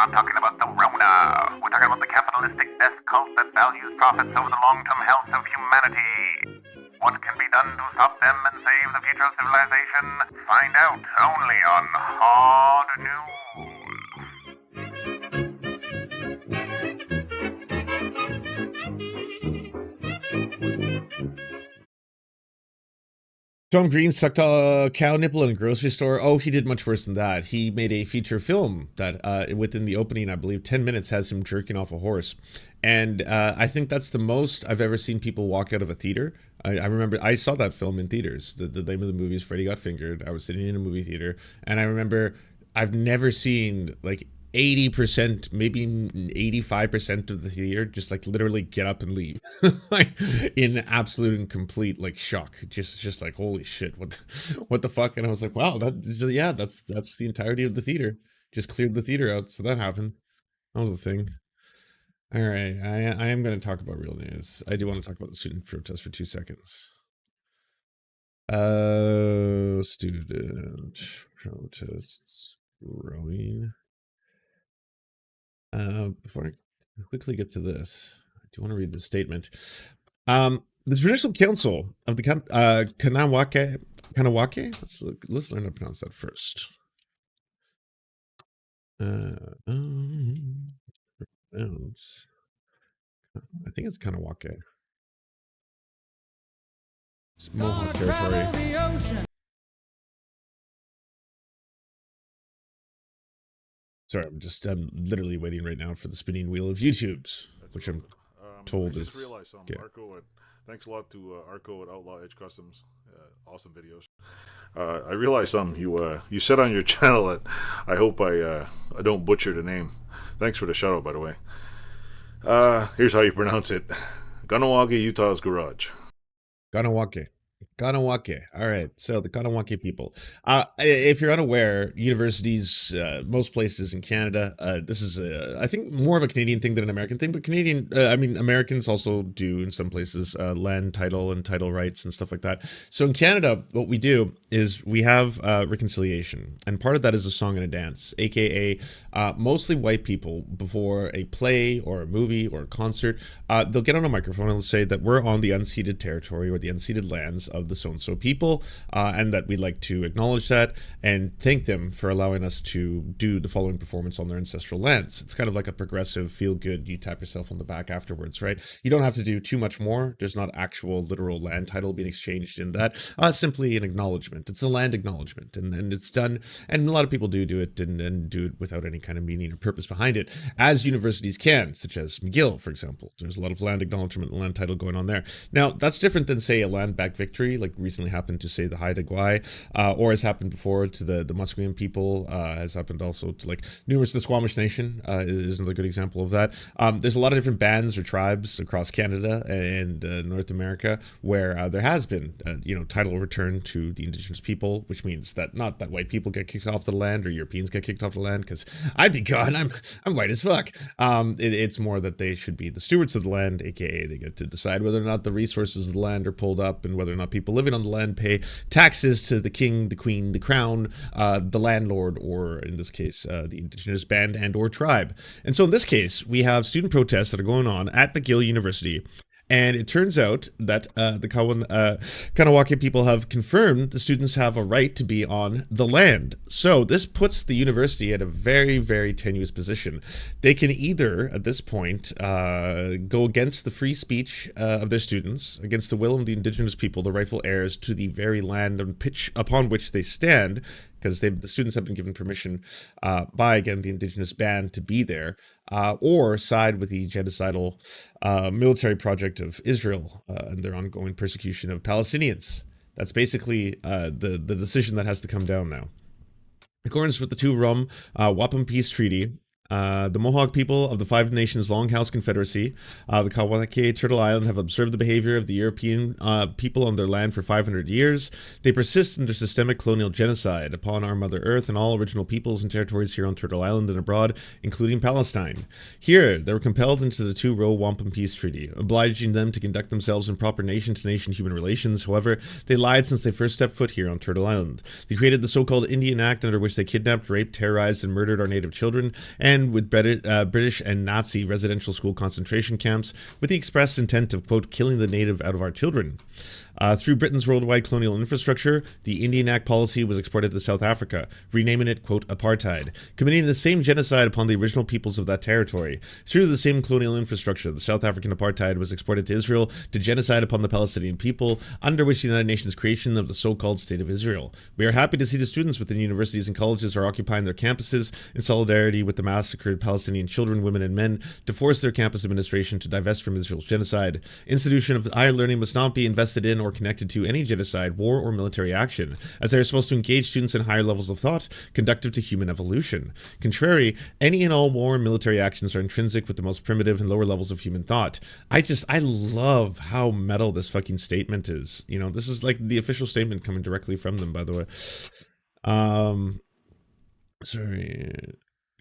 not talking about the Rona. We're talking about the capitalistic death cult that values profits over the long-term health of humanity. What can be done to stop them and save the future of civilization? Find out only on Hard News. Tom Green sucked a cow nipple in a grocery store. Oh, he did much worse than that. He made a feature film that within the opening, I believe, 10 minutes has him jerking off a horse. And I think that's the most I've ever seen people walk out of a theater. I remember I saw that film in theaters. The name of the movie is Freddy Got Fingered. I was sitting in a movie theater, and I remember I've never seen like 80%, maybe 85% of the theater just like literally get up and leave, like in absolute and complete like shock. Just like, holy shit, what the fuck? And I was like, wow, that's the entirety of the theater. Just cleared the theater out. So that happened. That was the thing. All right, I am going to talk about real news. I do want to talk about the student protest for 2 seconds. Student protests growing. Before I quickly get to this, I do want to read the statement. The Traditional Council of the Kanawake. Let's learn how to pronounce that first. I think it's Kanawake. It's Mohawk territory. Sorry, I'm literally waiting right now for the spinning wheel of YouTube's, which I'm told is. I just realized something. Okay. Arco, thanks a lot to Arco at Outlaw Edge Customs. Awesome videos. I realized something. You said on your channel that I hope I don't butcher the name. Thanks for the shout out, by the way. Here's how you pronounce it: Kanawake, Utah's garage. Kanawake. Kanawake. All right. So the Kanawake people. If you're unaware, universities, most places in Canada, this is, I think, more of a Canadian thing than an American thing. But Americans also do in some places land title and title rights and stuff like that. So in Canada, what we do is we have reconciliation, and part of that is a song and a dance, aka mostly white people before a play or a movie or a concert. They'll get on a microphone and they'll say that we're on the unceded territory or the unceded lands of the so-and-so people, and that we'd like to acknowledge that and thank them for allowing us to do the following performance on their ancestral lands. It's kind of like a progressive feel-good, you tap yourself on the back afterwards, right? You don't have to do too much more. There's not actual literal land title being exchanged in that. Simply an acknowledgement. It's a land acknowledgement, and it's done, and a lot of people do it and do it without any kind of meaning or purpose behind it, as universities can, such as McGill, for example. There's a lot of land acknowledgement and land title going on there. Now, that's different than, say, a land back victory, like recently happened to, say, the Haida Gwaii, or has happened before to the Musqueam people, has happened also to, like, numerous, the Squamish Nation is another good example of that. There's a lot of different bands or tribes across Canada and North America where there has been, title return to the Indigenous people, which means that not that white people get kicked off the land or Europeans get kicked off the land, because I'd be gone, I'm white as fuck. It's more that they should be the stewards of the land, aka they get to decide whether or not the resources of the land are pulled up and whether or not people living on the land pay taxes to the king, the queen, the crown, the landlord, or in this case, the Indigenous band and or tribe. And so in this case, we have student protests that are going on at McGill University. And it turns out that the Kanawake people have confirmed the students have a right to be on the land. So this puts the university at a very, very tenuous position. They can either, at this point, go against the free speech of their students, against the will of the Indigenous people, the rightful heirs to the very land and pitch upon which they stand, because the students have been given permission by, again, the Indigenous band to be there, or side with the genocidal military project of Israel and their ongoing persecution of Palestinians. That's basically the decision that has to come down now. In accordance with the two-Rum Wampum Peace Treaty, the Mohawk people of the Five Nations Longhouse Confederacy, the Kanawake Turtle Island, have observed the behavior of the European people on their land for 500 years. They persist in their systemic colonial genocide upon our Mother Earth and all original peoples and territories here on Turtle Island and abroad, including Palestine. Here, they were compelled into the two-row Wampum Peace Treaty, obliging them to conduct themselves in proper nation-to-nation human relations. However, they lied since they first stepped foot here on Turtle Island. They created the so-called Indian Act, under which they kidnapped, raped, terrorized, and murdered our native children, and began with British and Nazi residential school concentration camps with the express intent of, quote, killing the native out of our children. Through Britain's worldwide colonial infrastructure, the Indian Act policy was exported to South Africa, renaming it, quote, apartheid, committing the same genocide upon the original peoples of that territory. Through the same colonial infrastructure, the South African apartheid was exported to Israel to genocide upon the Palestinian people, under which the United Nations creation of the so-called State of Israel. We are happy to see the students within universities and colleges are occupying their campuses in solidarity with the massacred Palestinian children, women, and men to force their campus administration to divest from Israel's genocide. Institution of higher learning must not be invested in or connected to any genocide, war, or military action, as they are supposed to engage students in higher levels of thought conducive to human evolution. Contrary, any and all war and military actions are intrinsic with the most primitive and lower levels of human thought. I love how metal this fucking statement is. You know, this is like the official statement coming directly from them, by the way. Sorry.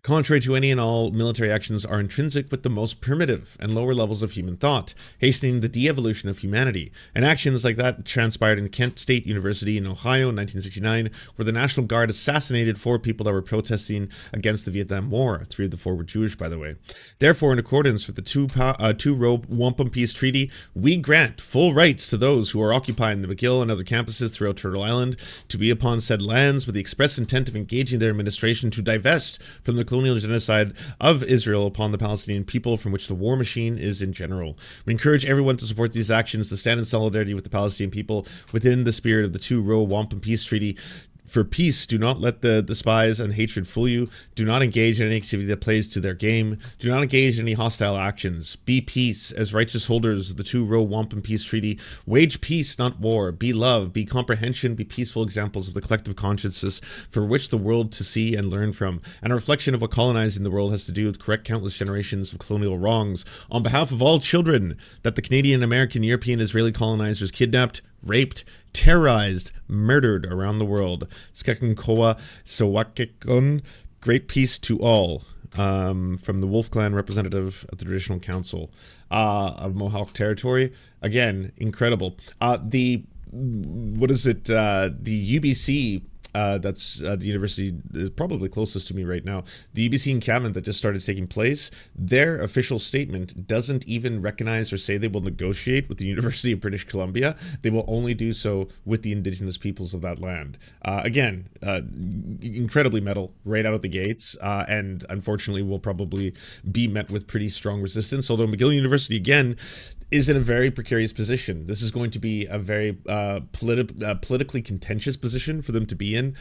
Contrary to any and all military actions are intrinsic with the most primitive and lower levels of human thought, hastening the de-evolution of humanity. And actions like that transpired in Kent State University in Ohio in 1969, where the National Guard assassinated 4 people that were protesting against the Vietnam War. 3 of the 4 were Jewish, by the way. Therefore, in accordance with the Two-Row Wampum Peace Treaty, we grant full rights to those who are occupying the McGill and other campuses throughout Turtle Island to be upon said lands with the express intent of engaging their administration to divest from the colonial genocide of Israel upon the Palestinian people, from which the war machine is in general. We encourage everyone to support these actions, to stand in solidarity with the Palestinian people within the spirit of the Two-Row Wampum Peace Treaty. For peace, do not let the spies and hatred fool you. Do not engage in any activity that plays to their game. Do not engage in any hostile actions. Be peace as righteous holders of the Two-Row Wampum Peace Treaty. Wage peace, not war. Be love. Be comprehension. Be peaceful examples of the collective consciences for which the world to see and learn from. And a reflection of what colonizing the world has to do with correct countless generations of colonial wrongs. On behalf of all children that the Canadian, American, European, Israeli colonizers kidnapped, raped, terrorized, murdered around the world. Skekun-Koa Sawakekun, great peace to all. From the Wolf Clan representative of the Traditional Council of Mohawk Territory. Again, incredible. The UBC, that's the university is probably closest to me right now. The UBC in Cavan that just started taking place, their official statement doesn't even recognize or say they will negotiate with the University of British Columbia. They will only do so with the indigenous peoples of that land. Again, incredibly metal right out of the gates, and unfortunately will probably be met with pretty strong resistance. Although McGill University, again, is in a very precarious position. This is going to be a very politically contentious position for them to be in.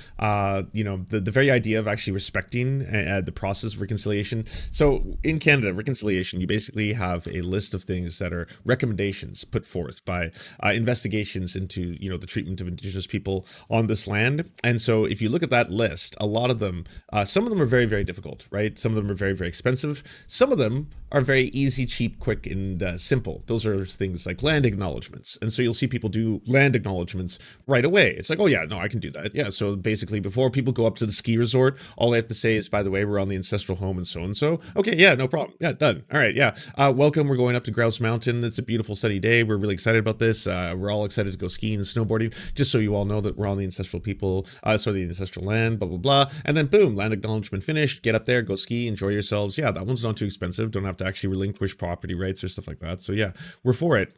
You know, the very idea of actually respecting the process of reconciliation. So in Canada, reconciliation, you basically have a list of things that are recommendations put forth by investigations into, you know, the treatment of Indigenous people on this land. And so if you look at that list, a lot of them, some of them are very, very difficult, right? Some of them are very, very expensive. Some of them are very easy, cheap, quick, and simple. Those are things like land acknowledgements. And so you'll see people do land acknowledgements right away. It's like, oh yeah, no, I can do that. Yeah, so basically before people go up to the ski resort, all they have to say is, by the way, we're on the ancestral home and so. Okay, yeah, no problem. Yeah, done. All right, yeah. Welcome, we're going up to Grouse Mountain. It's a beautiful sunny day. We're really excited about this. We're all excited to go skiing and snowboarding, just so you all know that we're on the ancestral people, the ancestral land, blah, blah, blah. And then boom, land acknowledgement finished. Get up there, go ski, enjoy yourselves. Yeah, that one's not too expensive. Don't have to actually relinquish property rights or stuff like that. So yeah, we're for it.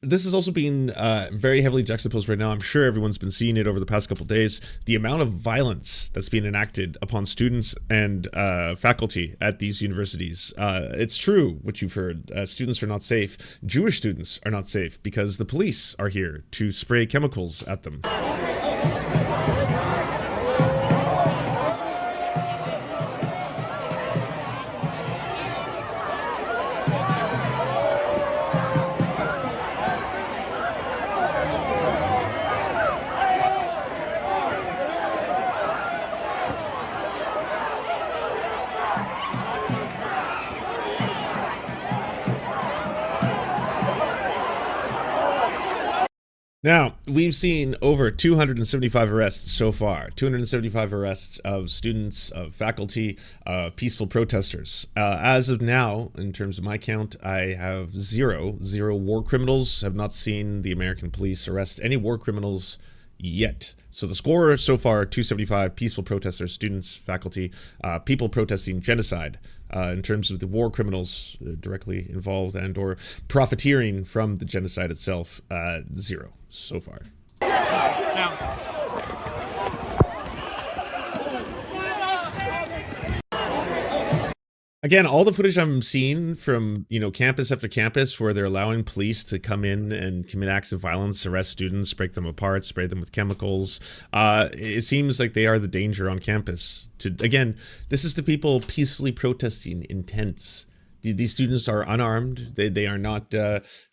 This is also being very heavily juxtaposed right now. I'm sure everyone's been seeing it over the past couple of days. The amount of violence that's being enacted upon students and faculty at these universities. It's true what you've heard. Students are not safe. Jewish students are not safe because the police are here to spray chemicals at them. Now, we've seen over 275 arrests so far, 275 arrests of students, of faculty, peaceful protesters. As of now, in terms of my count, I have zero war criminals. Have not seen the American police arrest any war criminals yet. So the score so far, 275 peaceful protesters, students, faculty, people protesting genocide in terms of the war criminals directly involved and or profiteering from the genocide itself, 0 so far. Now, again, all the footage I'm seeing from, you know, campus after campus where they're allowing police to come in and commit acts of violence, arrest students, break them apart, spray them with chemicals. It seems like they are the danger on campus. Again, this is the people peacefully protesting in tents. These students are unarmed. They are not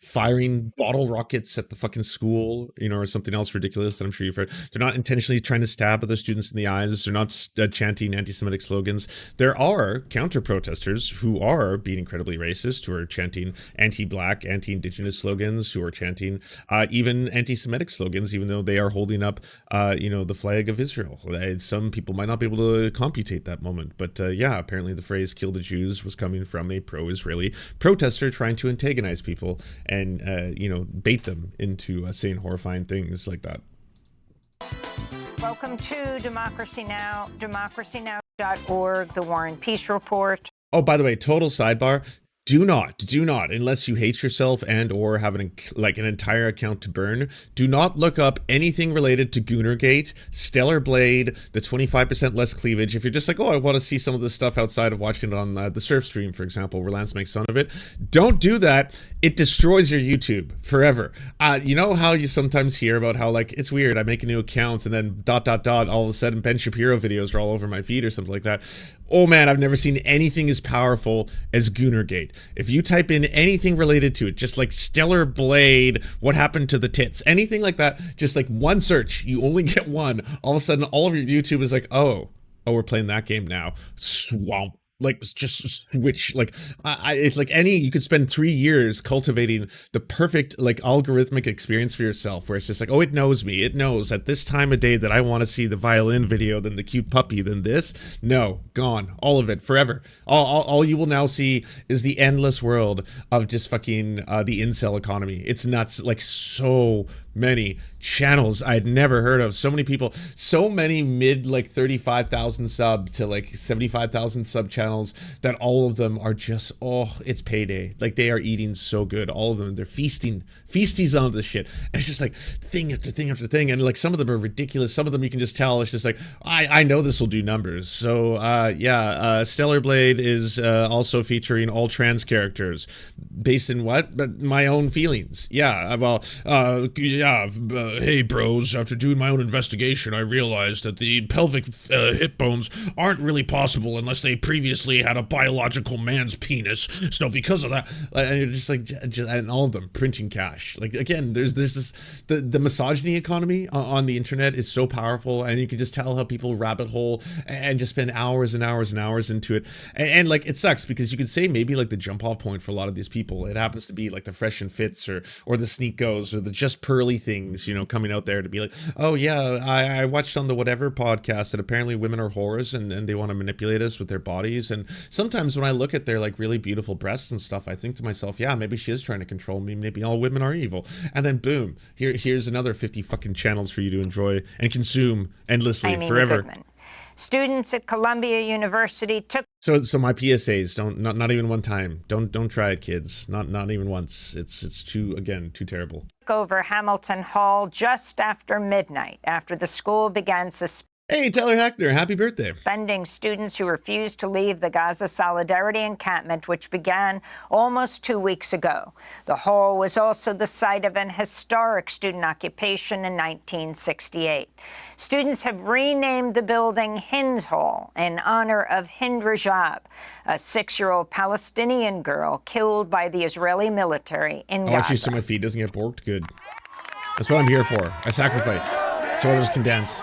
firing bottle rockets at the fucking school, you know, or something else ridiculous that I'm sure you've heard. They're not intentionally trying to stab other students in the eyes. They're not chanting anti-Semitic slogans. There are counter-protesters who are being incredibly racist, who are chanting anti-black, anti-indigenous slogans, who are chanting even anti-Semitic slogans, even though they are holding up, you know, the flag of Israel. Some people might not be able to computate that moment, but yeah, apparently the phrase "kill the Jews" was coming from a pro-Israeli protester trying to antagonize people and, you know, bait them into saying horrifying things like that. Welcome to Democracy Now!, democracynow.org, the War and Peace Report. Oh, by the way, total sidebar. Do not, unless you hate yourself and or have an entire account to burn, do not look up anything related to Goonergate, Stellar Blade, the 25% less cleavage. If you're just like, oh, I want to see some of this stuff outside of watching it on the surf stream, for example, where Lance makes fun of it, don't do that. It destroys your YouTube forever. You know how you sometimes hear about how, like, it's weird, I make a new account and then ... all of a sudden Ben Shapiro videos are all over my feed or something like that. Oh man, I've never seen anything as powerful as Goonergate. If you type in anything related to it, just like Stellar Blade, what happened to the tits, anything like that, just like one search, you only get one. All of a sudden, all of your YouTube is like, oh, we're playing that game now. Swamp. Like, just switch. Like, it's like you could spend 3 years cultivating the perfect, like, algorithmic experience for yourself, where it's just like, oh, it knows me. It knows at this time of day that I want to see the violin video, then the cute puppy, then this. No, gone. All of it, forever. All you will now see is the endless world of just fucking the incel economy. It's nuts. Like, so many channels I'd never heard of. So many people, so many mid, like, 35,000 sub to like 75,000 sub channels that all of them are just, oh, it's payday. Like, they are eating so good. All of them, they're feasties on this shit. And it's just like thing after thing after thing. And like, some of them are ridiculous. Some of them you can just tell it's just like, I know this will do numbers. So yeah, Stellar Blade is also featuring all trans characters based in what? But my own feelings. Yeah, well, hey bros, after doing my own investigation, I realized that the pelvic hip bones aren't really possible unless they previously had a biological man's penis. So because of that, and you're just like, and all of them printing cash. Like, again, there's this, the misogyny economy on the internet is so powerful, and you can just tell how people rabbit hole and just spend hours and hours and hours into it. And like, it sucks because you could say maybe like the jump off point for a lot of these people, it happens to be like the Fresh and Fits or the Sneak Goes or the Just Pearly things, you know, coming out there to be like, oh yeah, I watched on the whatever podcast that apparently women are whores and they want to manipulate us with their bodies. And sometimes when I look at their like really beautiful breasts and stuff, I think to myself, yeah, maybe she is trying to control me. Maybe all women are evil. And then boom, here's another 50 fucking channels for you to enjoy and consume endlessly forever. Goodman. Students at Columbia University took. So my PSAs, not even one time. Don't try it, kids. Not even once. It's too terrible. Over Hamilton Hall just after midnight, after the school began Hey, Tyler Hackner, happy birthday. Suspending students who refused to leave the Gaza Solidarity encampment, which began almost 2 weeks ago. The hall was also the site of an historic student occupation in 1968. Students have renamed the building Hind Hall in honor of Hind Rajab, a 6-year-old Palestinian girl killed by the Israeli military in Gaza. Actually, so my feed doesn't get borked. Good. That's what I'm here for. I sacrifice so others can dance.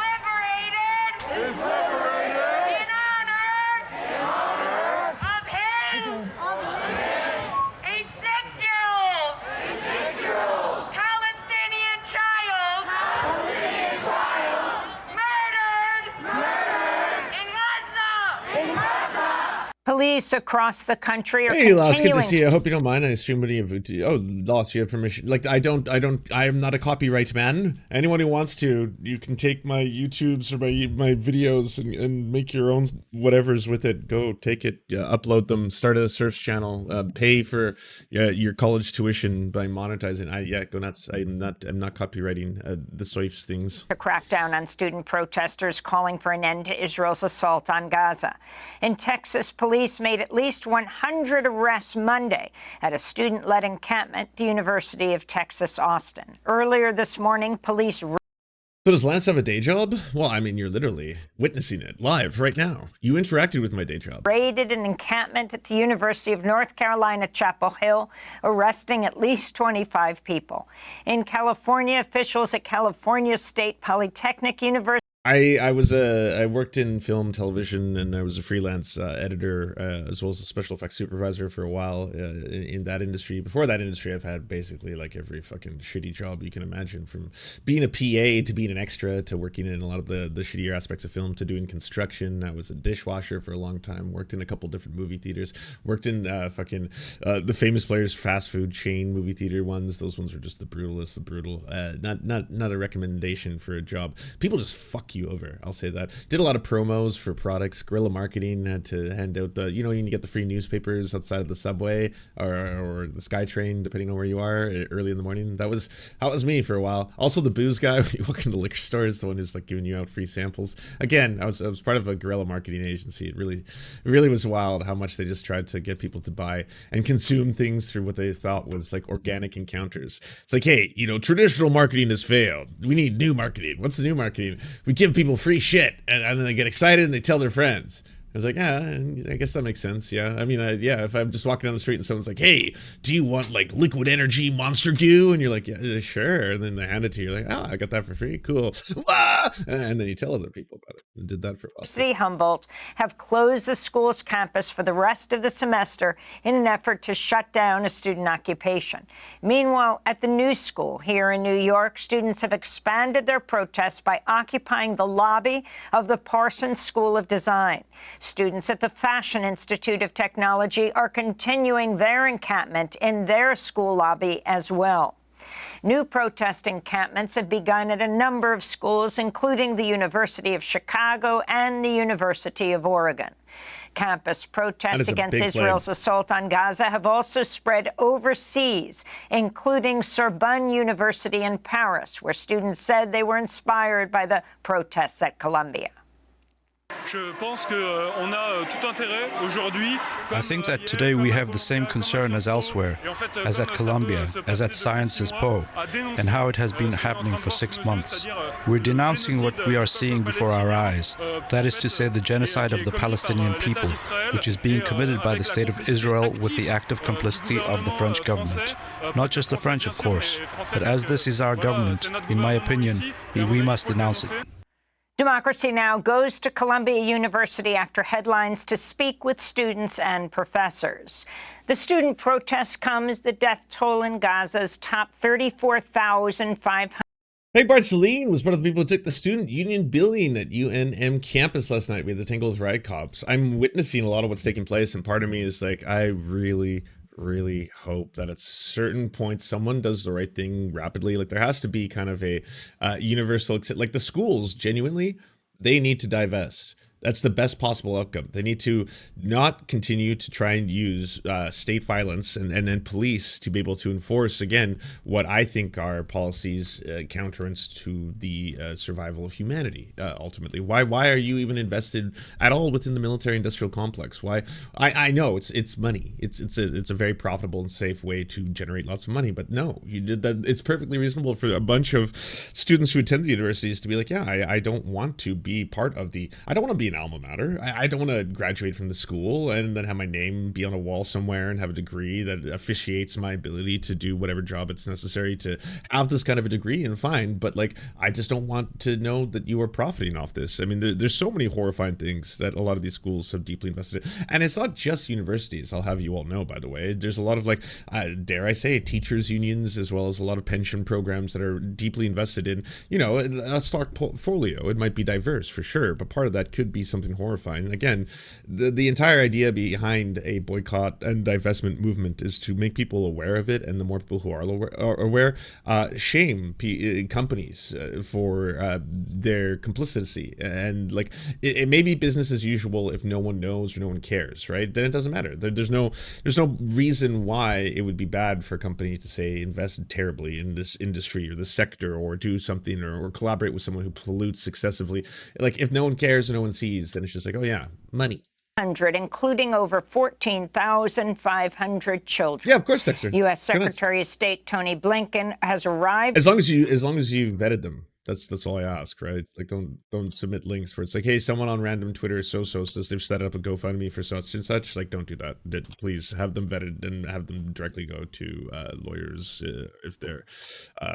Police Police across the country are Hey, Lost, good to continuing see you. I hope you don't mind. I stream video of Oh, Lost, you have permission. Like, I am not a copyright man. Anyone who wants to, you can take my YouTubes or my videos and make your own whatevers with it. Go take it, upload them, start a surf channel, pay for your college tuition by monetizing. Go nuts. I'm not copywriting the Swifts things. to crack down on student protesters calling for an end to Israel's assault on Gaza. In Texas, police made at least 100 arrests Monday at a student-led encampment at the University of Texas, Austin. Earlier this morning, police So does Lance have a day job? Well, I mean, you're literally witnessing it live right now. You interacted with my day job. raided an encampment at the University of North Carolina, Chapel Hill, arresting at least 25 people. In California, officials at California State Polytechnic University I worked in film, television, and I was a freelance editor as well as a special effects supervisor for a while in that industry. Before that industry, I've had basically like every fucking shitty job you can imagine, from being a PA to being an extra to working in a lot of the shittier aspects of film to doing construction. I was a dishwasher for a long time, worked in a couple different movie theaters, worked in the Famous Players fast food chain movie theater ones. Those ones were just the brutalest, not a recommendation for a job. People just fuck you over, I'll say that. Did a lot of promos for products, guerrilla marketing, had to hand out the, you get the free newspapers outside of the subway or the SkyTrain, depending on where you are, early in the morning. That was me for a while. Also the booze guy, when you walk into liquor stores, the one who's like giving you out free samples. Again, I was part of a guerrilla marketing agency. It really was wild how much they just tried to get people to buy and consume things through what they thought was like organic encounters. It's like, hey, traditional marketing has failed. We need new marketing. What's the new marketing? We give people free shit, and then they get excited and they tell their friends. I was like, I guess that makes sense. Yeah. I mean, if I'm just walking down the street and someone's like, hey, do you want like liquid energy monster goo? And you're like, yeah, sure. And then they hand it to you. You're like, oh, I got that for free. Cool. And then you tell other people about it. I did that for a while. University Humboldt have closed the school's campus for the rest of the semester in an effort to shut down a student occupation. Meanwhile, at the New School here in New York, students have expanded their protests by occupying the lobby of the Parsons School of Design. Students at the Fashion Institute of Technology are continuing their encampment in their school lobby as well. New protest encampments have begun at a number of schools, including the University of Chicago and the University of Oregon. Campus protests against Israel's assault on Gaza have also spread overseas, including Sorbonne University in Paris, where students said they were inspired by the protests at Columbia. I think that today we have the same concern as elsewhere, as at Columbia, as at Sciences Po, and how it has been happening for 6 months. We're denouncing what we are seeing before our eyes, that is to say the genocide of the Palestinian people, which is being committed by the State of Israel with the active complicity of the French government. Not just the French, of course, but as this is our government, in my opinion, we must denounce it. Democracy Now! Goes to Columbia University after headlines to speak with students and professors. The student protest come as the death toll in Gaza's top 34,500. Hey, Bart Celine was one of the people who took the student union building at UNM campus last night with the Tingles riot cops. I'm witnessing a lot of what's taking place, and part of me is like, I really hope that at certain points someone does the right thing rapidly. Like, there has to be kind of a universal, like the schools, genuinely, they need to divest. That's the best possible outcome. They need to not continue to try and use state violence and police to be able to enforce, again, what I think are policies counterance to the survival of humanity, ultimately. Why are you even invested at all within the military-industrial complex? Why? I know it's money. It's a very profitable and safe way to generate lots of money, but no, you did that. It's perfectly reasonable for a bunch of students who attend the universities to be like, yeah, I don't want to be part of I don't want to be an alma mater. I don't want to graduate from the school and then have my name be on a wall somewhere and have a degree that officiates my ability to do whatever job it's necessary to have this kind of a degree, and fine, but like, I just don't want to know that you are profiting off this. I mean, there's so many horrifying things that a lot of these schools have deeply invested in. And it's not just universities, I'll have you all know, by the way. There's a lot of, like, dare I say, teachers unions, as well as a lot of pension programs that are deeply invested in, a stock portfolio. It might be diverse for sure, but part of that could be be something horrifying. Again, the entire idea behind a boycott and divestment movement is to make people aware of it, and the more people who are aware, shame companies for their complicity. And like it may be business as usual if no one knows or no one cares, right? Then it doesn't matter. There's no reason why it would be bad for a company to say invest terribly in this industry or this sector, or do something, or collaborate with someone who pollutes excessively. Like if no one cares or no one sees, then it's just like, oh yeah, money. Including over 14,500 children. Yeah, of course, Dexter. U.S. Secretary of State Tony Blinken has arrived. As long as you vetted them. That's all I ask, right? Like don't submit links where it's like, hey, someone on random Twitter says they've set up a GoFundMe for such and such. Like, don't do that. Please have them vetted and have them directly go to lawyers if they're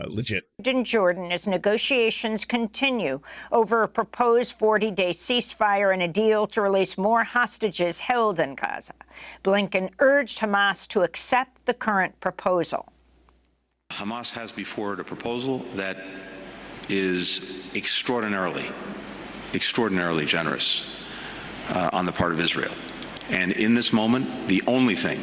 legit. In Jordan, as negotiations continue over a proposed 40-day ceasefire and a deal to release more hostages held in Gaza, Blinken urged Hamas to accept the current proposal. Hamas has before it a proposal that is extraordinarily generous on the part of Israel. And in this moment, the only thing.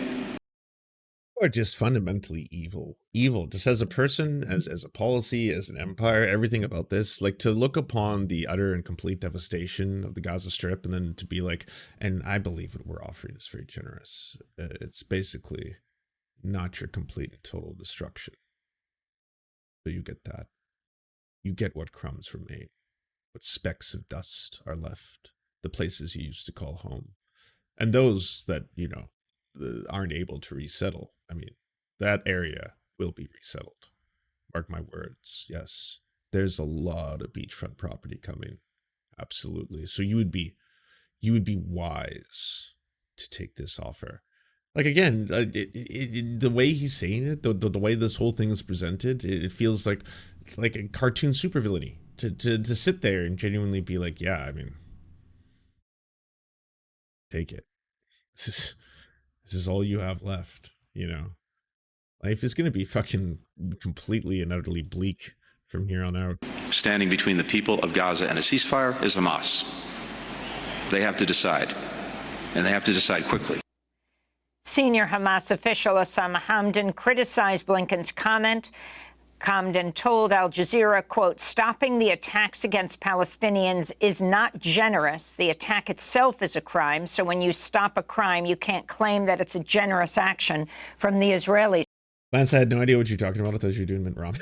Or just fundamentally evil, just as a person, as a policy, as an empire, everything about this, like to look upon the utter and complete devastation of the Gaza Strip and then to be like, and I believe what we're offering is very generous. It's basically not your complete and total destruction. So you get that. You get what crumbs remain, what specks of dust are left, the places you used to call home. And those that, aren't able to resettle, I mean, that area will be resettled. Mark my words, yes. There's a lot of beachfront property coming, absolutely. So you would be wise to take this offer. Like, again, the way he's saying it, the way this whole thing is presented, it feels like a cartoon supervillainy to sit there and genuinely be like, yeah, I mean, take it. This is all you have left, Life is going to be fucking completely and utterly bleak from here on out. Standing between the people of Gaza and a ceasefire is Hamas. They have to decide, and they have to decide quickly. Senior Hamas official Osama Hamdan criticized Blinken's comment. Hamdan told Al Jazeera, quote, stopping the attacks against Palestinians is not generous. The attack itself is a crime. So when you stop a crime, you can't claim that it's a generous action from the Israelis. Lance, I had no idea what you're talking about. I thought you were doing Mitt Romney.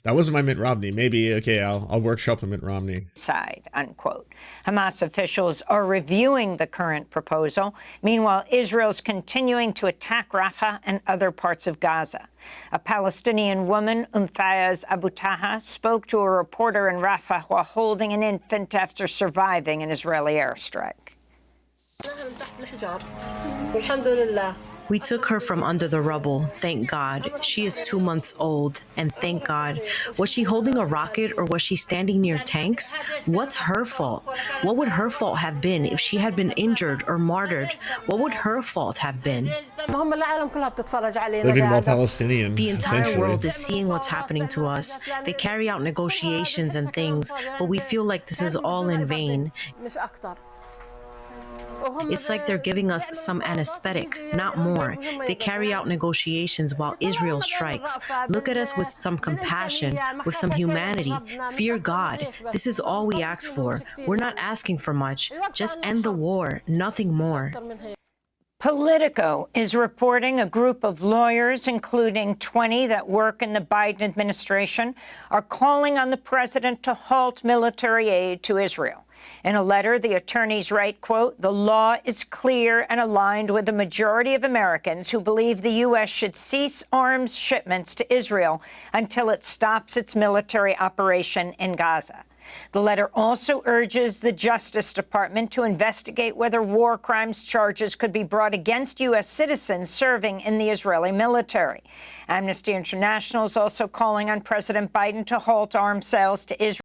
That wasn't my Mitt Romney. Maybe, okay, I'll workshop a Mitt Romney. Side, unquote. Hamas officials are reviewing the current proposal. Meanwhile, Israel's continuing to attack Rafah and other parts of Gaza. A Palestinian woman, Fayez Abu Taha, spoke to a reporter in Rafah while holding an infant after surviving an Israeli airstrike. We took her from under the rubble, thank God. She is 2 months old, and thank God. Was she holding a rocket or was she standing near tanks? What's her fault? What would her fault have been if she had been injured or martyred? What would her fault have been? Living while Palestinian. The entire world is seeing what's happening to us. They carry out negotiations and things, but we feel like this is all in vain. It's like they're giving us some anesthetic, not more. They carry out negotiations while Israel strikes. Look at us with some compassion, with some humanity. Fear God. This is all we ask for. We're not asking for much. Just end the war, nothing more. Politico is reporting a group of lawyers, including 20 that work in the Biden administration, are calling on the president to halt military aid to Israel. In a letter, the attorneys write, quote, the law is clear and aligned with the majority of Americans who believe the U.S. should cease arms shipments to Israel until it stops its military operation in Gaza. The letter also urges the Justice Department to investigate whether war crimes charges could be brought against U.S. citizens serving in the Israeli military. Amnesty International is also calling on President Biden to halt arms sales to Israel.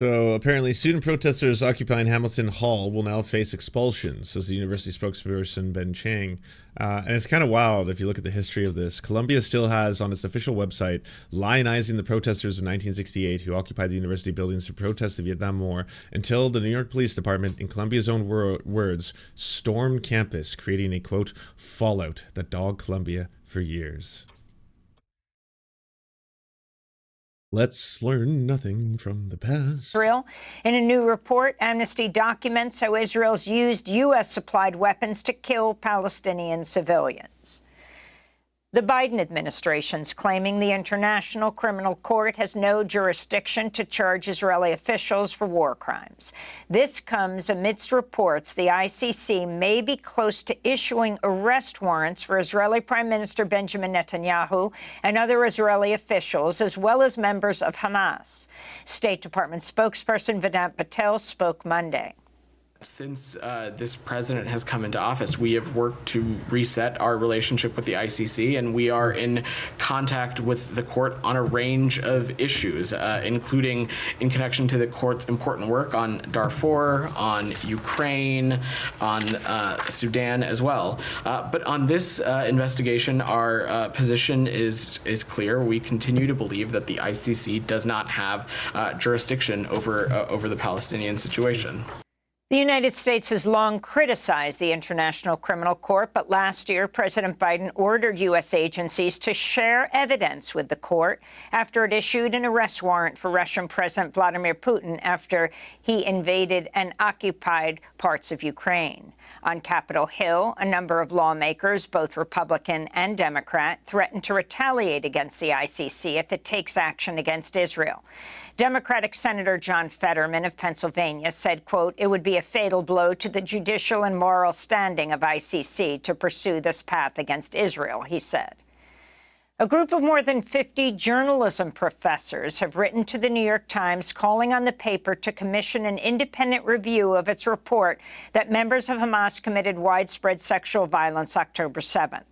So apparently student protesters occupying Hamilton Hall will now face expulsion, says the university spokesperson Ben Chang. And it's kind of wild if you look at the history of this. Columbia still has on its official website lionizing the protesters of 1968 who occupied the university buildings to protest the Vietnam War until the New York Police Department, in Columbia's own words, stormed campus, creating a, quote, fallout that dogged Columbia for years. Let's learn nothing from the past. Israel. In a new report, Amnesty documents how Israel's used U.S.-supplied weapons to kill Palestinian civilians. The Biden administration's claiming the International Criminal Court has no jurisdiction to charge Israeli officials for war crimes. This comes amidst reports the ICC may be close to issuing arrest warrants for Israeli Prime Minister Benjamin Netanyahu and other Israeli officials, as well as members of Hamas. State Department spokesperson Vedant Patel spoke Monday. Since this president has come into office, we have worked to reset our relationship with the ICC, and we are in contact with the court on a range of issues, including in connection to the court's important work on Darfur, on Ukraine, on Sudan as well. But on this investigation, our position is clear. We continue to believe that the ICC does not have jurisdiction over the Palestinian situation. The United States has long criticized the International Criminal Court, but last year, President Biden ordered U.S. agencies to share evidence with the court after it issued an arrest warrant for Russian President Vladimir Putin after he invaded and occupied parts of Ukraine. On Capitol Hill, a number of lawmakers, both Republican and Democrat, threatened to retaliate against the ICC if it takes action against Israel. Democratic Senator John Fetterman of Pennsylvania said, quote, it would be a fatal blow to the judicial and moral standing of ICC to pursue this path against Israel, he said. A group of more than 50 journalism professors have written to the New York Times calling on the paper to commission an independent review of its report that members of Hamas committed widespread sexual violence October 7th.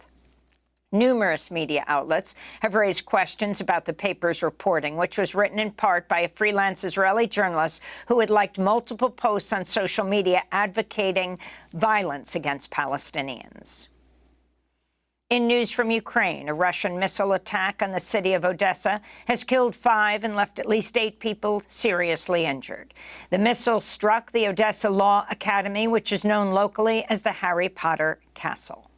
Numerous media outlets have raised questions about the paper's reporting, which was written in part by a freelance Israeli journalist who had liked multiple posts on social media advocating violence against Palestinians. In news from Ukraine, a Russian missile attack on the city of Odessa has killed 5 and left at least 8 people seriously injured. The missile struck the Odessa Law Academy, which is known locally as the Harry Potter Castle.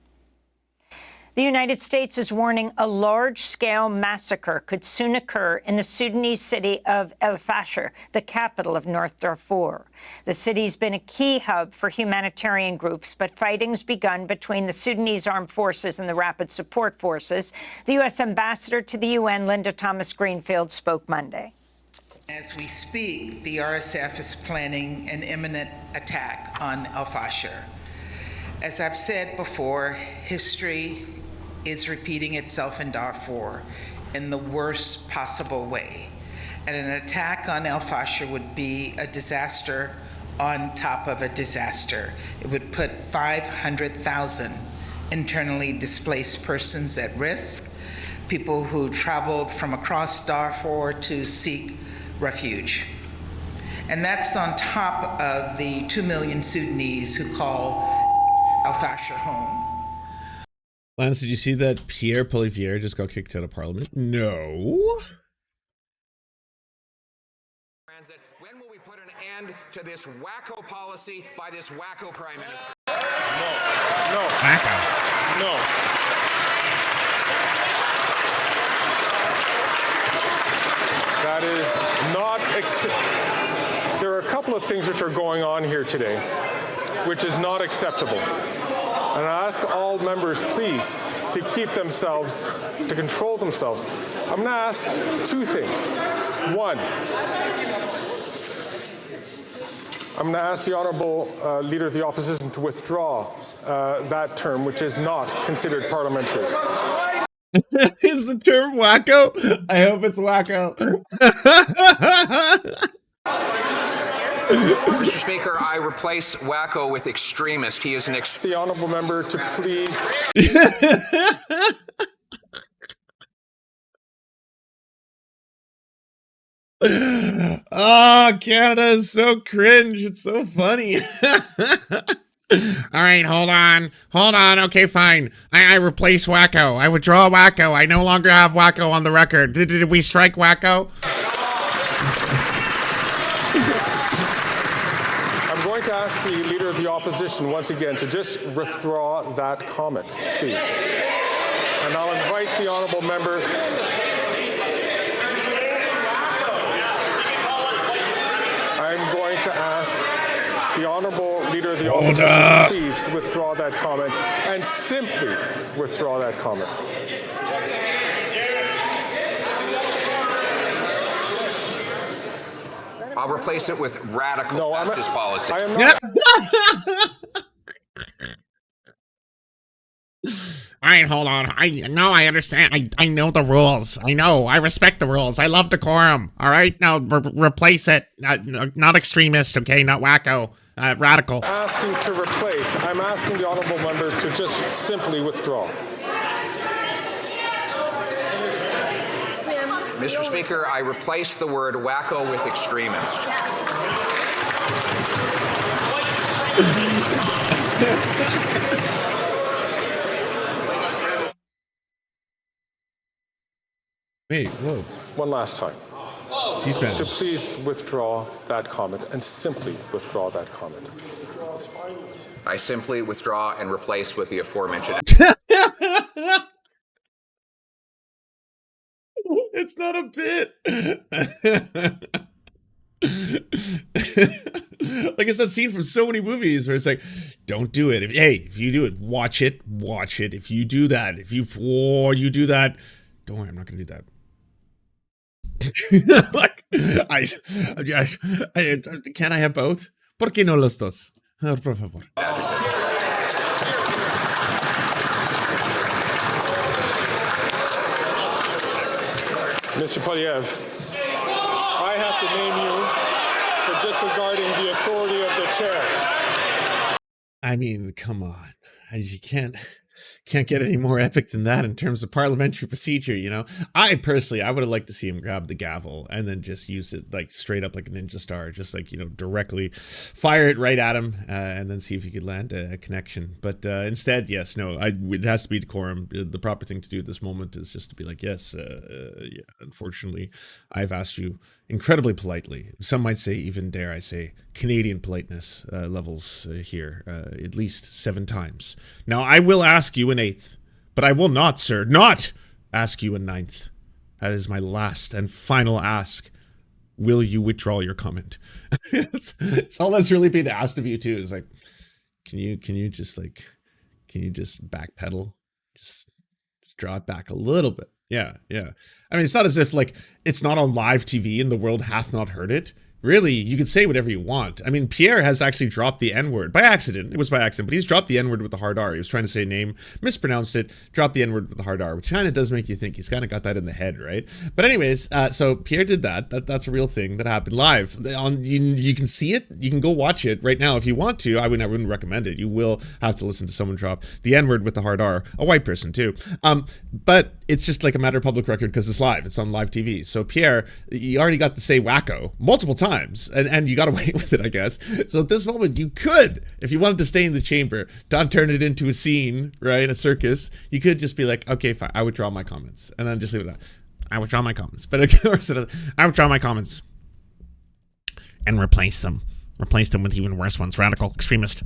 The United States is warning a large-scale massacre could soon occur in the Sudanese city of El Fasher, the capital of North Darfur. The city's been a key hub for humanitarian groups, but fighting's begun between the Sudanese armed forces and the Rapid Support Forces. The U.S. ambassador to the UN, Linda Thomas-Greenfield, spoke Monday. As we speak, the RSF is planning an imminent attack on El Fasher. As I've said before, history is repeating itself in Darfur in the worst possible way. And an attack on El Fasher would be a disaster on top of a disaster. It would put 500,000 internally displaced persons at risk, people who traveled from across Darfur to seek refuge. And that's on top of the 2 million Sudanese who call El Fasher home. Lance, did you see that Pierre Poilievre just got kicked out of Parliament? No. When will we put an end to this wacko policy by this wacko Prime Minister? No. Wacko. No. That is not there are a couple of things which are going on here today, which is not acceptable. And I ask all members, please, to keep themselves, to control themselves. I'm going to ask 2 things. 1, I'm going to ask the Honourable Leader of the Opposition to withdraw that term, which is not considered parliamentary. Is the term wacko? I hope it's wacko. Mr. Speaker, I replace wacko with extremist. He is an The honourable member to please. Oh, Oh, Canada is so cringe. It's so funny. All right, hold on. Okay, fine. I replace wacko. I withdraw wacko. I no longer have wacko on the record. Did we strike wacko? I'm going to ask the Leader of the Opposition once again to just withdraw that comment, please. And I'll invite the Honourable Member. I'm going to ask the Honourable Leader of the Opposition to please withdraw that comment and simply withdraw that comment. I'll replace it with radical fascist policy. I am not. All right, hold on. I understand. I know the rules. I respect the rules. I love decorum. All right, now replace it. Not extremist, okay? Not wacko. Radical. Asking to replace. I'm asking the Honourable Member to just simply withdraw. Mr. Speaker, I replace the word wacko with extremist. Wait, whoa. One last time. C-SPAN. To please withdraw that comment and simply withdraw that comment. I simply withdraw and replace with the aforementioned. It's not a bit. Like it's that scene from so many movies where it's like, don't do it. If you do it, watch it. If you do that, you do that, don't worry, I'm not gonna do that. Like, can I have both? ¿Por qué no los dos? Por favor. Mr. Poilievre, I have to name you for disregarding the authority of the chair. I mean, come on. You can't get any more epic than that in terms of parliamentary procedure, you know? I personally, I would have liked to see him grab the gavel and then just use it like straight up like a ninja star, just like, you know, directly fire it right at him and then see if he could land a connection. But instead, yes, no, it has to be decorum. The proper thing to do at this moment is just to be like, yes, yeah, unfortunately, I've asked you incredibly politely. Some might say, even dare I say, Canadian politeness levels here, at least 7 times. Now, I will ask you an 8th, but I will not, sir, not ask you a 9th. That is my last and final ask. Will you withdraw your comment? it's all that's really being asked of you too. Is like, can you just backpedal? Just draw it back a little bit. Yeah. I mean, it's not as if like it's not on live TV and the world hath not heard it. Really, you can say whatever you want. I mean, Pierre has actually dropped the N-word by accident. It was by accident, but he's dropped the N-word with the hard R. He was trying to say a name, mispronounced it, dropped the N-word with the hard R, which kind of does make you think he's kind of got that in the head, right? But anyways, so Pierre did that. That's a real thing that happened live. You can see it. You can go watch it right now if you want to. I wouldn't recommend it. You will have to listen to someone drop the N-word with the hard R, a white person too. But it's just like a matter of public record because it's live. It's on live TV. So Pierre, you already got to say wacko multiple times. And you got away with it, I guess. So at this moment, you could, if you wanted to stay in the chamber, don't turn it into a scene, right? A circus. You could just be like, okay, fine, I withdraw my comments. And then just leave it at that. I withdraw my comments. But of course, I withdraw my comments. And replace them. Replace them with even worse ones. Radical, extremist,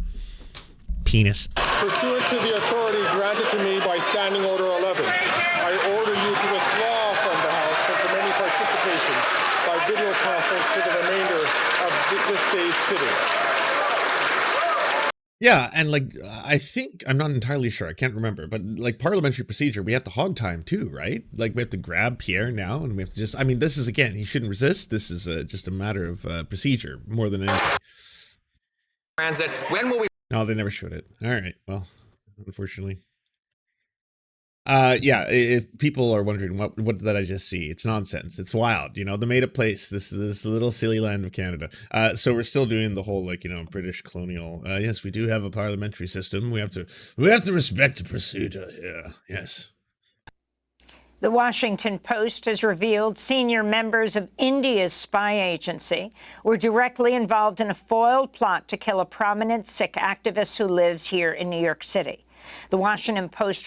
penis. Pursuant to the authority granted to me by Standing Order 11, I order you to withdraw from the House and from any participation by video conference for the remainder of this day's sitting. Yeah, and like, I think, I'm not entirely sure, I can't remember, but like parliamentary procedure, we have to hog time too, right? Like we have to grab Pierre now and we have to just, I mean, this is, again, he shouldn't resist. This is just a matter of procedure more than anything. Transit. When will we? No, they never showed it. All right, well, unfortunately. Yeah, if people are wondering what did I just see, it's nonsense. It's wild, you know, the made up place, this little silly land of Canada. So we're still doing the whole, like, you know, British colonial. Yes, we do have a parliamentary system. We have to respect the procedure. Yeah, yes. The Washington Post has revealed senior members of India's spy agency were directly involved in a foiled plot to kill a prominent Sikh activist who lives here in New York City. The Washington Post.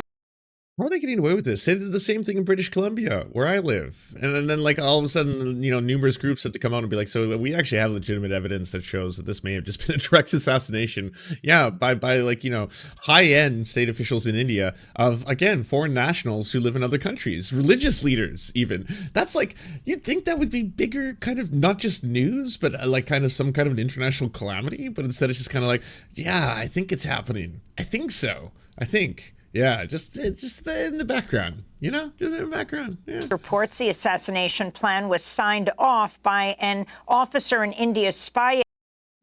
How are they getting away with this? They did the same thing in British Columbia, where I live. And then like, all of a sudden, you know, numerous groups had to come out and be like, so we actually have legitimate evidence that shows that this may have just been a direct assassination. Yeah, by like, you know, high-end state officials in India of, again, foreign nationals who live in other countries, religious leaders even. That's like, you'd think that would be bigger, kind of not just news, but like kind of some kind of an international calamity. But instead it's just kind of like, yeah, I think it's happening. I think so. I think. Yeah, just in the background, you know, just in the background. Yeah. Reports the assassination plan was signed off by an officer in India's spy.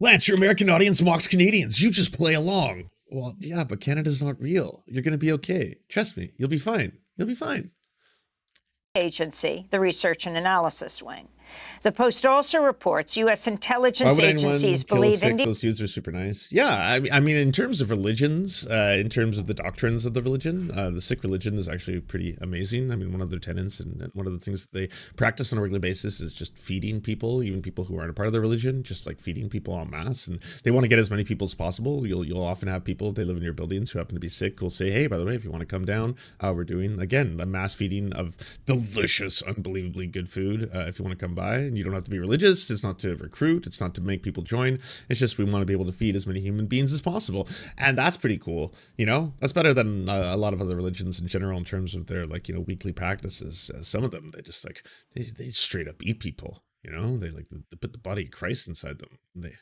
Lance, your American audience mocks Canadians. You just play along. Well, yeah, but Canada's not real. You're going to be okay. Trust me. You'll be fine. You'll be fine. Agency, the Research and Analysis Wing. The Post also reports U.S. intelligence agencies believe India. Those dudes are super nice. Yeah, I mean, in terms of religions, in terms of the doctrines of the religion, the Sikh religion is actually pretty amazing. I mean, one of their tenets and one of the things that they practice on a regular basis is just feeding people, even people who aren't a part of the religion, just like feeding people en masse. And they want to get as many people as possible. You'll often have people, they live in your buildings who happen to be sick, who'll say, hey, by the way, if you want to come down, we're doing, again, a mass feeding of delicious, unbelievably good food. If you want to come by, and you don't have to be religious. It's not to recruit. It's not to make people join. It's just we want to be able to feed as many human beings as possible. And that's pretty cool. You know, that's better than a lot of other religions in general in terms of their, like, you know, weekly practices. Some of them, they just like, they straight up eat people. You know, they put the body of Christ inside them. And they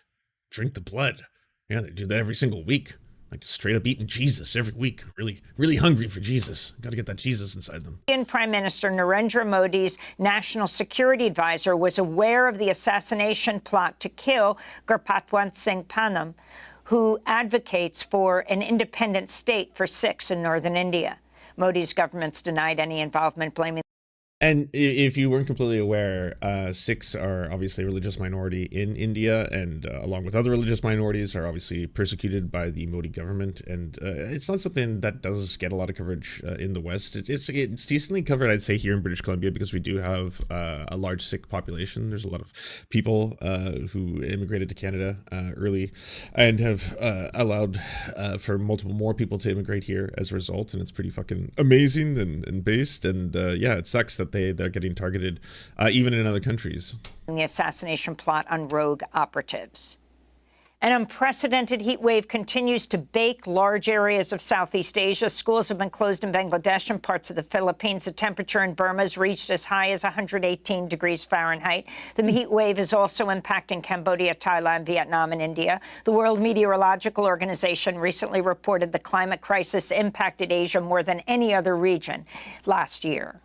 drink the blood. Yeah, they do that every single week. Like straight up eating Jesus every week. Really, really hungry for Jesus. Got to get that Jesus inside them. Indian Prime Minister Narendra Modi's national security advisor was aware of the assassination plot to kill Gurpatwant Singh Panam, who advocates for an independent state for Sikhs in northern India. Modi's government's denied any involvement, blaming. And if you weren't completely aware, Sikhs are obviously a religious minority in India, and along with other religious minorities, are obviously persecuted by the Modi government. And it's not something that does get a lot of coverage in the West. It's decently covered, I'd say, here in British Columbia, because we do have a large Sikh population. There's a lot of people who immigrated to Canada early and have allowed for multiple more people to immigrate here as a result. And it's pretty fucking amazing and based. And yeah, it sucks that they're getting targeted even in other countries. The assassination plot on rogue operatives. An unprecedented heat wave continues to bake large areas of Southeast Asia. Schools have been closed in Bangladesh and parts of the Philippines. The temperature in Burma has reached as high as 118 degrees Fahrenheit. The heat wave is also impacting Cambodia, Thailand, Vietnam, and India. The World Meteorological Organization recently reported the climate crisis impacted Asia more than any other region last year.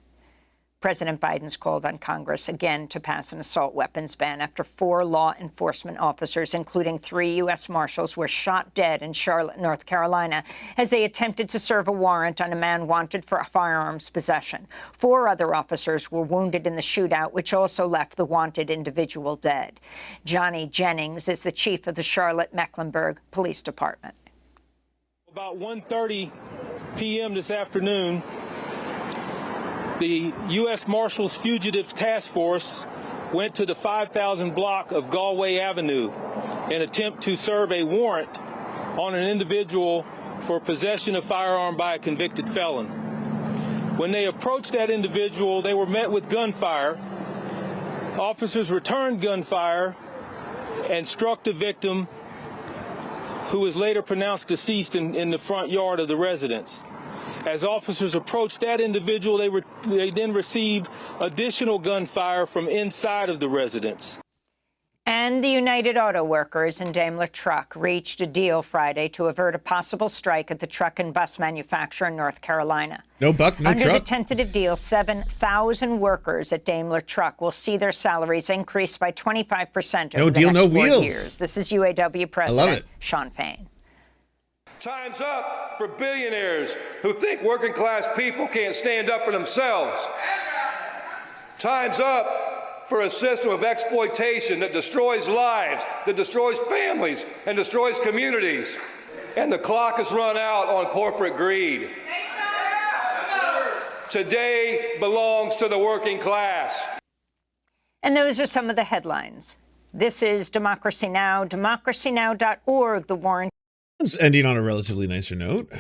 President Biden's called on Congress again to pass an assault weapons ban after 4 law enforcement officers, including 3 U.S. Marshals, were shot dead in Charlotte, North Carolina, as they attempted to serve a warrant on a man wanted for firearms possession. 4 other officers were wounded in the shootout, which also left the wanted individual dead. Johnny Jennings is the chief of the Charlotte-Mecklenburg Police Department. About 1:30 p.m. this afternoon, the U.S. Marshals Fugitives Task Force went to the 5,000 block of Galway Avenue in an attempt to serve a warrant on an individual for possession of firearm by a convicted felon. When they approached that individual, they were met with gunfire. Officers returned gunfire and struck the victim, who was later pronounced deceased in the front yard of the residence. As officers approached that individual, they then received additional gunfire from inside of the residence. And the United Auto Workers and Daimler Truck reached a deal Friday to avert a possible strike at the truck and bus manufacturer in North Carolina. No buck, no Under truck. the tentative deal, 7,000 workers at Daimler Truck will see their salaries increase by 25% over the next 4 years. This is UAW President Sean Fain. Time's up for billionaires who think working class people can't stand up for themselves. Time's up for a system of exploitation that destroys lives, that destroys families, and destroys communities. And the clock has run out on corporate greed. today belongs to the working class. And those are some of the headlines. This is Democracy Now!, democracynow.org, the war. It's ending on a relatively nicer note,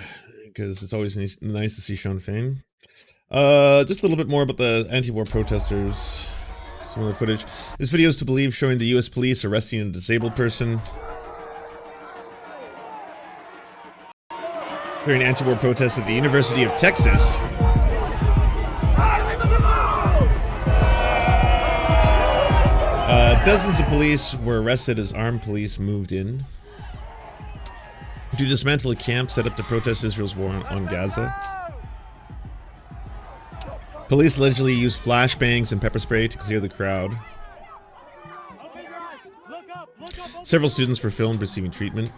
because it's always nice to see Sean Fain. Just a little bit more about the anti-war protesters. Some more footage. This video is to believe showing the U.S. police arresting a disabled person during anti-war protests at the University of Texas. Dozens of police were arrested as armed police moved in to dismantle a camp set up to protest Israel's war on Gaza. Police allegedly used flashbangs and pepper spray to clear the crowd. Several students were filmed receiving treatment.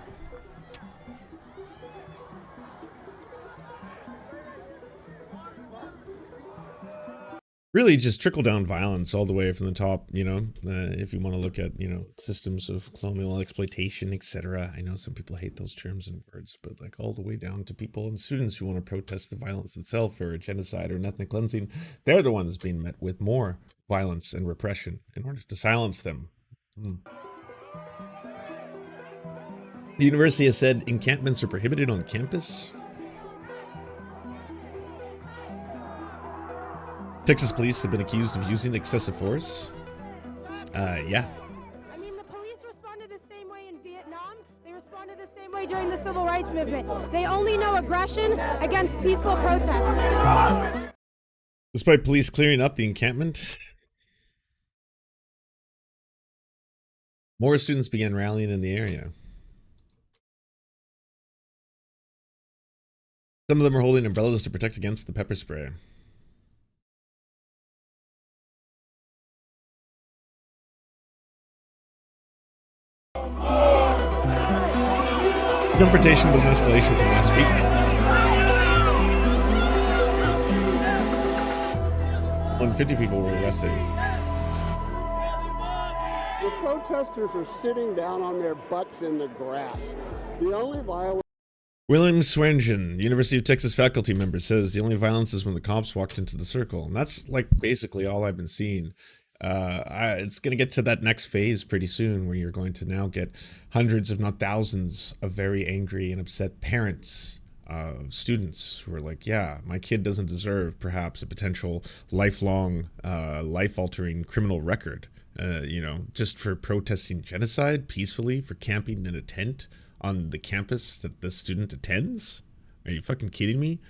Really just trickle-down violence all the way from the top, you know, if you want to look at, you know, systems of colonial exploitation, etc. I know some people hate those terms and words, but like all the way down to people and students who want to protest the violence itself or a genocide or an ethnic cleansing, they're the ones being met with more violence and repression in order to silence them. The university has said encampments are prohibited on campus. Texas police have been accused of using excessive force. Yeah. I mean, the police responded the same way in Vietnam. They responded the same way during the civil rights movement. They only know aggression against peaceful protest. Despite police clearing up the encampment, more students began rallying in the area. Some of them were holding umbrellas to protect against the pepper spray. The confrontation was an escalation from last week. 150 people were arrested. The protesters are sitting down on their butts in the grass. The only violence. William Swearingen, University of Texas faculty member, says the only violence is when the cops walked into the circle. And that's like basically all I've been seeing. It's going to get to that next phase pretty soon where you're going to now get hundreds, if not thousands, of very angry and upset parents of students who are like, yeah, my kid doesn't deserve perhaps a potential lifelong, life-altering criminal record, you know, just for protesting genocide peacefully, for camping in a tent on the campus that the student attends. Are you fucking kidding me?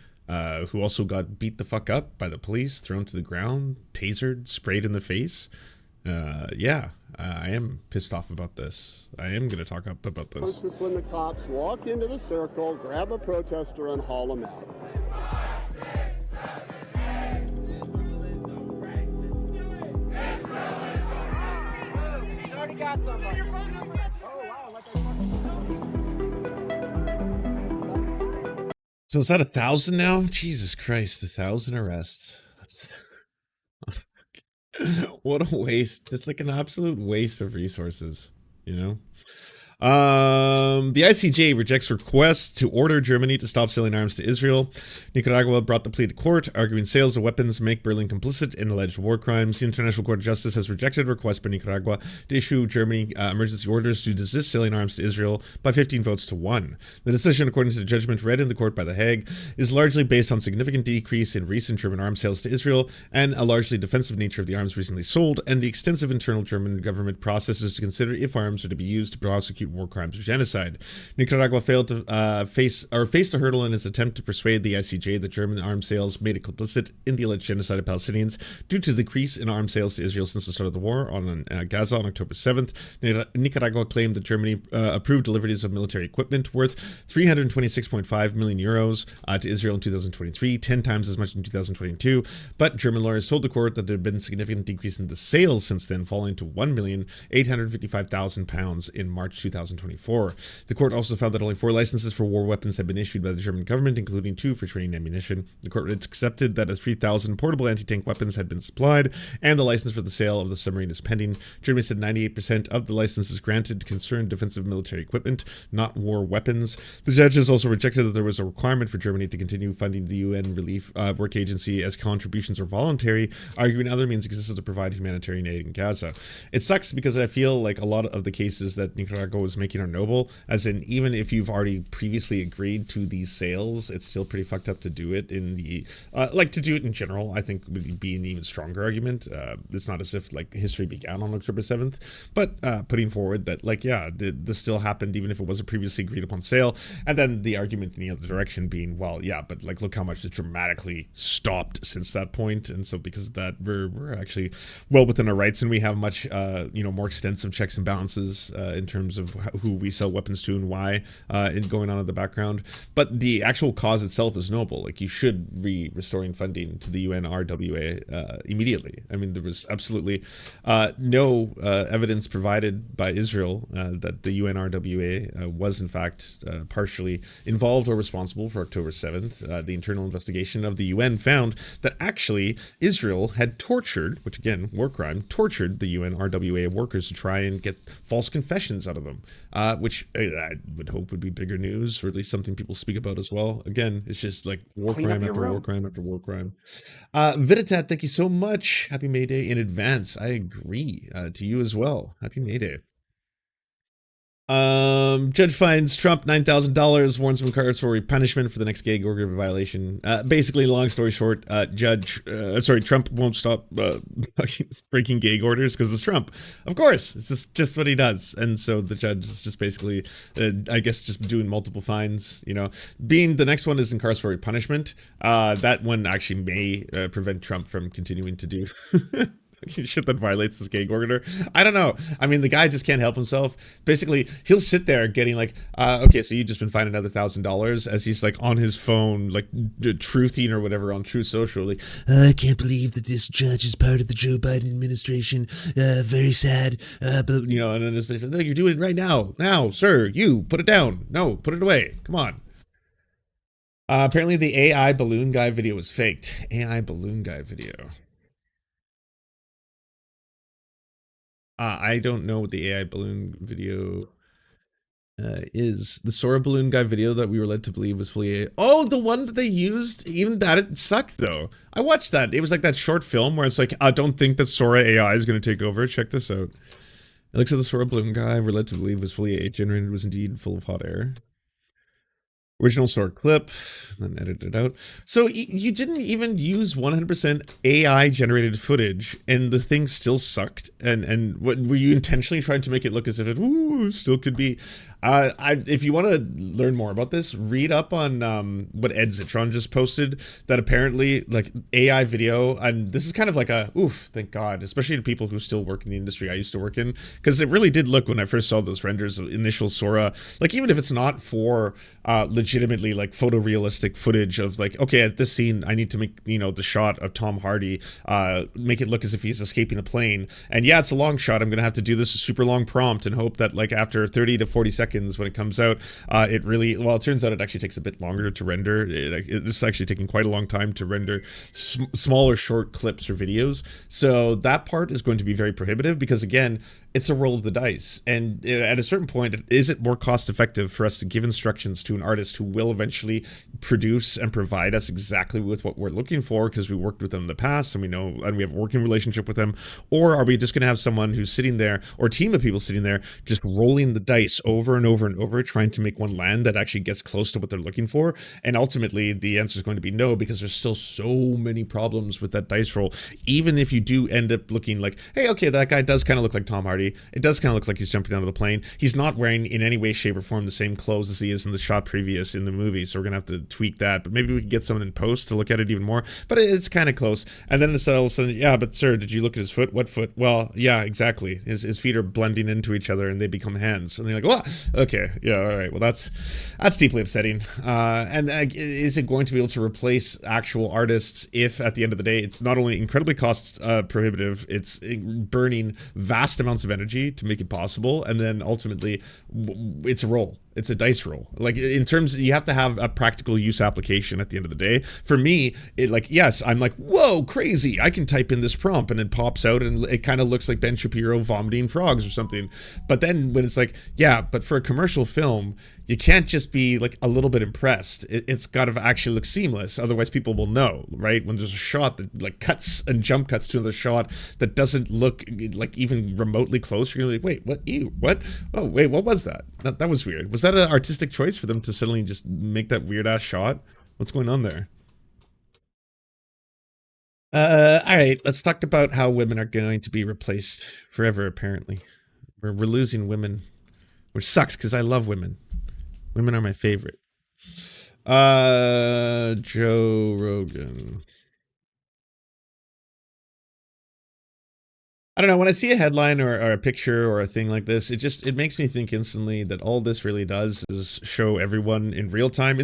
Who also got beat the fuck up by the police, thrown to the ground, tasered, sprayed in the face. Yeah, I am pissed off about this. I am going to talk up about this. This is when the cops walk into the circle, grab a protester, and haul him out. She's already got somebody. So is that 1,000 now? Jesus Christ, 1,000 arrests. That's what a waste. Just like an absolute waste of resources, you know? The ICJ rejects requests to order Germany to stop selling arms to Israel. Nicaragua brought the plea to court, arguing sales of weapons make Berlin complicit in alleged war crimes. The International Court of Justice has rejected requests by Nicaragua to issue Germany emergency orders to desist selling arms to Israel by 15 votes to 1. The decision, according to the judgment read in the court by The Hague, is largely based on significant decrease in recent German arms sales to Israel and a largely defensive nature of the arms recently sold, and the extensive internal German government processes to consider if arms are to be used to prosecute war crimes or genocide. Nicaragua failed to faced a hurdle in its attempt to persuade the ICJ that German arms sales made it complicit in the alleged genocide of Palestinians due to the decrease in arms sales to Israel since the start of the war on Gaza on October 7th. Nicaragua claimed that Germany approved deliveries of military equipment worth 326.5 million euros to Israel in 2023, 10 times as much in 2022, but German lawyers told the court that there had been a significant decrease in the sales since then, falling to £1,855,000 in March 2023. 2024. The court also found that only 4 licenses for war weapons had been issued by the German government, including 2 for training ammunition. The court accepted that 3,000 portable anti-tank weapons had been supplied, and the license for the sale of the submarine is pending. Germany said 98% of the licenses granted concerned defensive military equipment, not war weapons. The judges also rejected that there was a requirement for Germany to continue funding the UN Relief Work Agency as contributions are voluntary, arguing other means existed to provide humanitarian aid in Gaza. It sucks because I feel like a lot of the cases that Nicaragua was making are noble, as in even if you've already previously agreed to these sales, it's still pretty fucked up to do it in the, like to do it in general, I think would be an even stronger argument. It's not as if like history began on October 7th, but putting forward that like, yeah, this still happened even if it wasn't previously agreed upon sale. And then the argument in the other direction being, well, yeah, but like look how much it dramatically stopped since that point. And so because of that, we're actually well within our rights, and we have much, more extensive checks and balances in terms of who we sell weapons to and why going on in the background. But the actual cause itself is noble. Like you should be restoring funding to the UNRWA immediately. I mean, there was absolutely no evidence provided by Israel that the UNRWA was in fact partially involved or responsible for October 7th. The internal investigation of the UN found that actually Israel had tortured, which again, war crime, tortured the UNRWA workers to try and get false confessions out of them, which I would hope would be bigger news, or at least something people speak about as well. Again, it's just like war crime after war crime after war crime. Viditat, thank you so much. Happy May Day in advance. I agree. To you as well. Happy May Day. Judge finds Trump $9,000, warns of incarceratory punishment for the next gag order violation. Basically, long story short, Trump won't stop breaking gag orders because it's Trump. Of course, it's just what he does. And so the judge is just basically, I guess, just doing multiple fines, Being the next one is incarceratory punishment. That one actually may prevent Trump from continuing to do shit that violates this gag order. I don't know. I mean, the guy just can't help himself. Basically, he'll sit there getting like, okay, so you just been fined another $1,000 as he's like on his phone, like truthing or whatever on Truth Social. Like, I can't believe that this judge is part of the Joe Biden administration. Very sad. But and then it's basically, no, you're doing it right now. Now, sir, you put it down. No, put it away. Come on. Apparently the AI balloon guy video was faked. AI balloon guy video. I don't know what the AI balloon video is. The Sora balloon guy video that we were led to believe was fully AI. Oh, the one that they used? Even that, it sucked though. I watched that. It was like that short film where it's like, I don't think that Sora AI is going to take over. Check this out. It looks like the Sora balloon guy we're led to believe was fully AI generated was indeed full of hot air. Original Sora clip, then edited out. So you didn't even use 100% AI generated footage, and the thing still sucked. And what were you intentionally trying to make it look as if it still could be? If you want to learn more about this, read up on what Ed Zitron just posted. That apparently, like AI video, and this is kind of like a oof, thank God, especially to people who still work in the industry I used to work in, because it really did look when I first saw those renders of initial Sora, like even if it's not for legitimately like photorealistic footage of like, okay, at this scene I need to make the shot of Tom Hardy, make it look as if he's escaping a plane, and yeah, it's a long shot. I'm gonna have to do this super long prompt and hope that like after 30 to 40 seconds when it comes out, it really, well, it turns out it actually takes a bit longer to render. It's actually taking quite a long time to render smaller short clips or videos, so that part is going to be very prohibitive because again, it's a roll of the dice, and at a certain point, is it more cost effective for us to give instructions to an artist who will eventually produce and provide us exactly with what we're looking for because we worked with them in the past and we know and we have a working relationship with them, or are we just going to have someone who's sitting there, or a team of people sitting there just rolling the dice over and over and over, trying to make one land that actually gets close to what they're looking for? And ultimately the answer is going to be no, because there's still so many problems with that dice roll. Even if you do end up looking like, hey, okay, that guy does kind of look like Tom Hardy, it does kind of look like he's jumping out of the plane, he's not wearing in any way, shape, or form the same clothes as he is in the shot previous in the movie, so we're gonna have to tweak that, but maybe we can get someone in post to look at it even more, but it's kind of close. And then it's all of a sudden, yeah, but sir, did you look at his foot? What foot? Well, yeah, exactly, his feet are blending into each other and they become hands, and they're like, oh, okay, yeah, all right, well, that's deeply upsetting. And is it going to be able to replace actual artists if at the end of the day it's not only incredibly cost prohibitive, it's burning vast amounts of energy to make it possible, and then ultimately it's a roll. It's a dice roll. Like, in terms, you have to have a practical use application at the end of the day. For me, it like, yes, I'm like, whoa, crazy. I can type in this prompt and it pops out and it kind of looks like Ben Shapiro vomiting frogs or something. But then when it's like, yeah, but for a commercial film, you can't just be like a little bit impressed. It's got to actually look seamless. Otherwise people will know, right? When there's a shot that like cuts and jump cuts to another shot that doesn't look like even remotely close, you're like, wait, what? Ew, what? Oh, wait, what was that? That was weird. Was that an artistic choice for them to suddenly just make that weird ass shot? What's going on there? All right, let's talk about how women are going to be replaced forever, apparently. We're losing women, which sucks because I love women. Women are my favorite. Joe Rogan. I don't know, when I see a headline or a picture or a thing like this, it makes me think instantly that all this really does is show everyone in real time